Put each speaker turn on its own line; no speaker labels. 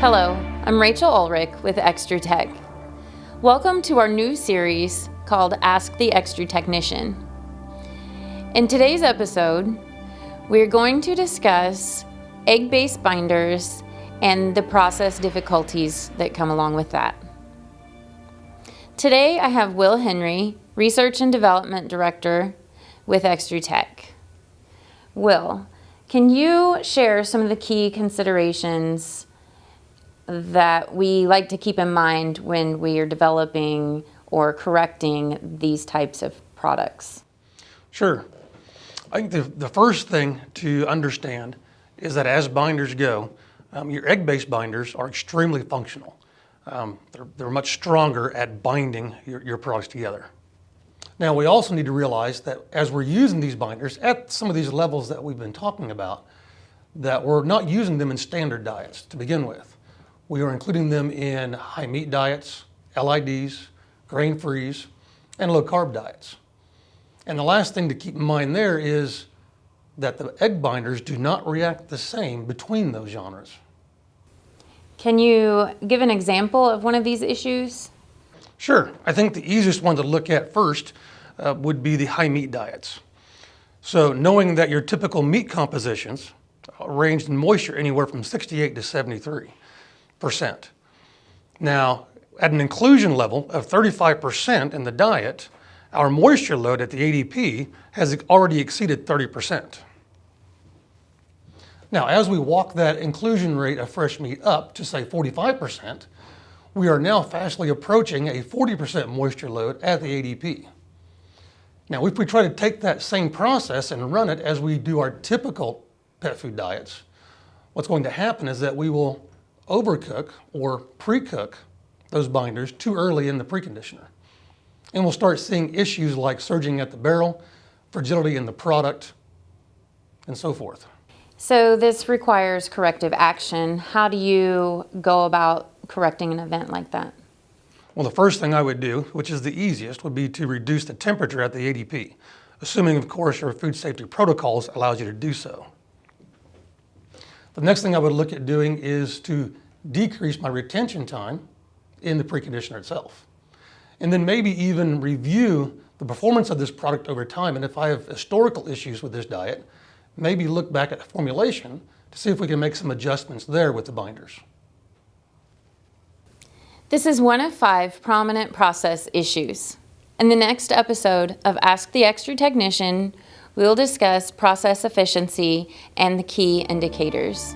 Hello, I'm Rachel Ulrich with Extru-Tech. Welcome to our new series called Ask the Extru-Technician. In today's episode, we're going to discuss egg-based binders and the process difficulties that come along with that. Today I have Will Henry, Research and Development Director with Extru-Tech. Will, can you share some of the key considerations that we like to keep in mind when we are developing or correcting these types of products?
Sure. I think the first thing to understand is that as binders go, your egg-based binders are extremely functional. They're much stronger at binding your products together. Now, we also need to realize that as we're using these binders at some of these levels that we've been talking about, that we're not using them in standard diets to begin with. We are including them in high meat diets, LIDs, grain-frees, and low-carb diets. And the last thing to keep in mind there is that the egg binders do not react the same between those genres.
Can you give an example of one of these issues?
Sure. I think the easiest one to look at first would be the high meat diets. So knowing that your typical meat compositions ranged in moisture anywhere from 68 to 73%. Now, at an inclusion level of 35% in the diet, our moisture load at the ADP has already exceeded 30%. Now, as we walk that inclusion rate of fresh meat up to say 45%, we are now fastly approaching a 40% moisture load at the ADP. Now, if we try to take that same process and run it as we do our typical pet food diets, what's going to happen is that we will overcook or pre-cook those binders too early in the preconditioner. And we'll start seeing issues like surging at the barrel, fragility in the product, and so forth.
So this requires corrective action. How do you go about correcting an event like that?
Well, the first thing I would do, which is the easiest, would be to reduce the temperature at the ADP, assuming, of course, your food safety protocols allows you to do so. The next thing I would look at doing is to decrease my retention time in the preconditioner itself. And then maybe even review the performance of this product over time. And if I have historical issues with this diet, maybe look back at the formulation to see if we can make some adjustments there with the binders.
This is one of 5 prominent process issues. In the next episode of Ask the Extru-Technician, we will discuss process efficiency and the key indicators.